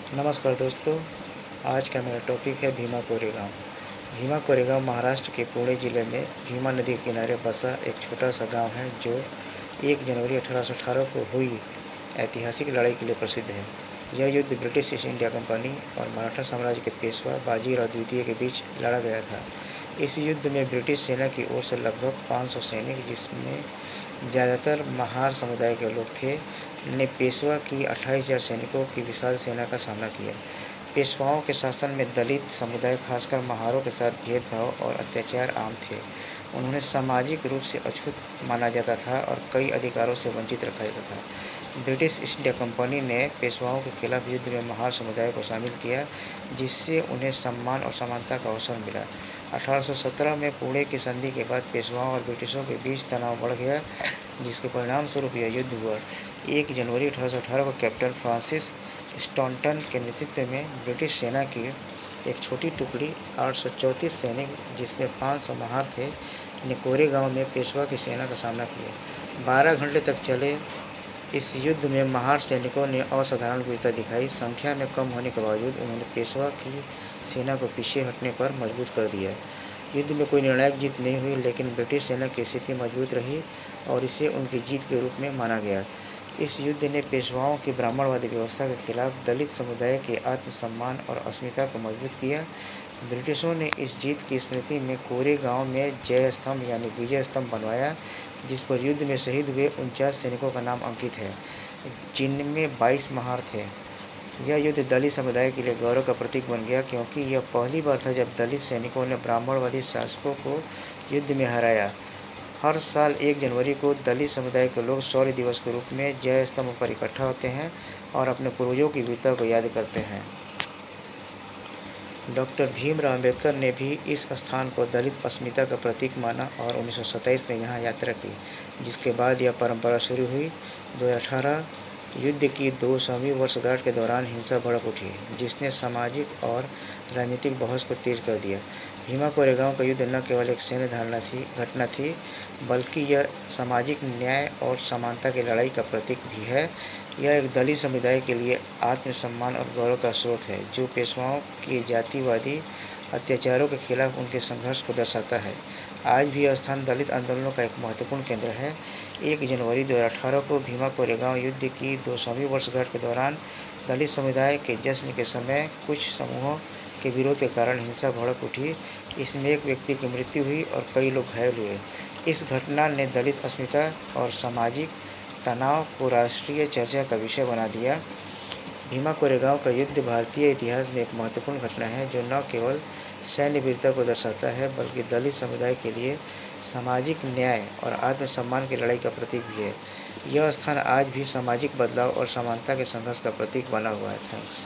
नमस्कार दोस्तों, आज का मेरा टॉपिक है भीमा कोरेगांव। भीमा कोरेगांव महाराष्ट्र के पुणे ज़िले में भीमा नदी के किनारे बसा एक छोटा सा गांव है जो 1 जनवरी 1818 को हुई ऐतिहासिक लड़ाई के लिए प्रसिद्ध है। यह युद्ध ब्रिटिश ईस्ट इंडिया कंपनी और मराठा साम्राज्य के पेशवा बाजीराव द्वितीय के बीच लड़ा गया था। इस युद्ध में ब्रिटिश सेना की ओर से लगभग 500 सैनिक, जिसमें ज़्यादातर महार समुदाय के लोग थे, ने पेशवा की 28,000 सैनिकों की विशाल सेना का सामना किया। पेशवाओं के शासन में दलित समुदाय, खासकर महारों के साथ भेदभाव और अत्याचार आम थे। उन्हें सामाजिक रूप से अछूत माना जाता था और कई अधिकारों से वंचित रखा जाता था। ब्रिटिश ईस्ट इंडिया कंपनी ने पेशवाओं के खिलाफ युद्ध में महार समुदाय को शामिल किया, जिससे उन्हें सम्मान और समानता का अवसर मिला। 1817 में पुणे की संधि के बाद पेशवाओं और ब्रिटिशों के बीच तनाव बढ़ गया, जिसके परिणाम स्वरूप यह युद्ध हुआ। 1 जनवरी 1818 को कैप्टन फ्रांसिस स्टॉन्टन के नेतृत्व में ब्रिटिश सेना की एक छोटी टुकड़ी 834 सैनिक, जिसमें 500 महार थे, ने कोरेगांव में पेशवा की सेना का सामना किया। 12 घंटे तक चले इस युद्ध में महार सैनिकों ने असाधारण वीरता दिखाई। संख्या में कम होने के बावजूद उन्होंने पेशवा की सेना को पीछे हटने पर मजबूर कर दिया। युद्ध में कोई निर्णायक जीत नहीं हुई, लेकिन ब्रिटिश सेना की स्थिति मजबूत रही और इसे उनकी जीत के रूप में माना गया। इस युद्ध ने पेशवाओं की ब्राह्मणवादी व्यवस्था के खिलाफ दलित समुदाय के आत्मसम्मान और अस्मिता को मजबूत किया। ब्रिटिशों ने इस जीत की स्मृति में कोरेगांव में जय स्तंभ यानी विजय स्तंभ बनवाया, जिस पर युद्ध में शहीद हुए 49 सैनिकों का नाम अंकित है, जिनमें 22 महार थे। यह युद्ध दलित समुदाय के लिए गौरव का प्रतीक बन गया, क्योंकि यह पहली बार था जब दलित सैनिकों ने ब्राह्मणवादी शासकों को युद्ध में हराया। हर साल 1 जनवरी को दलित समुदाय के लोग शौर्य दिवस के रूप में जय स्तंभ पर इकट्ठा होते हैं और अपने पूर्वजों की वीरता को याद करते हैं। डॉक्टर भीमराव अम्बेडकर ने भी इस स्थान को दलित अस्मिता का प्रतीक माना और 1927 में यहाँ यात्रा की, जिसके बाद यह परंपरा शुरू हुई। 2018 युद्ध की 200वीं वर्षगांठ के दौरान हिंसा भड़क उठी, जिसने सामाजिक और राजनीतिक बहस को तेज कर दिया। भीमा कोरेगांव का युद्ध न केवल एक सैन्य घटना थी, बल्कि यह सामाजिक न्याय और समानता की लड़ाई का प्रतीक भी है। यह एक दलित समुदाय के लिए आत्मसम्मान और गौरव का स्रोत है, जो पेशवाओं के जातिवादी अत्याचारों के खिलाफ उनके संघर्ष को दर्शाता है। आज भी यह स्थान दलित आंदोलनों का एक महत्वपूर्ण केंद्र है। 1 जनवरी 2018 को भीमा कोरेगांव युद्ध की 200वीं वर्षगांठ के दौरान दलित समुदाय के जश्न के समय कुछ समूहों के विरोध के कारण हिंसा भड़क उठी। इसमें एक व्यक्ति की मृत्यु हुई और कई लोग घायल हुए। इस घटना ने दलित अस्मिता और सामाजिक तनाव को राष्ट्रीय चर्चा का विषय बना दिया। भीमा कोरेगांव का युद्ध भारतीय इतिहास में एक महत्वपूर्ण घटना है, जो न केवल सैन्य वीरता को दर्शाता है, बल्कि दलित समुदाय के लिए सामाजिक न्याय और आत्मसम्मान की लड़ाई का प्रतीक भी है। यह स्थान आज भी सामाजिक बदलाव और समानता के संघर्ष का प्रतीक बना हुआ है। थैंक्स।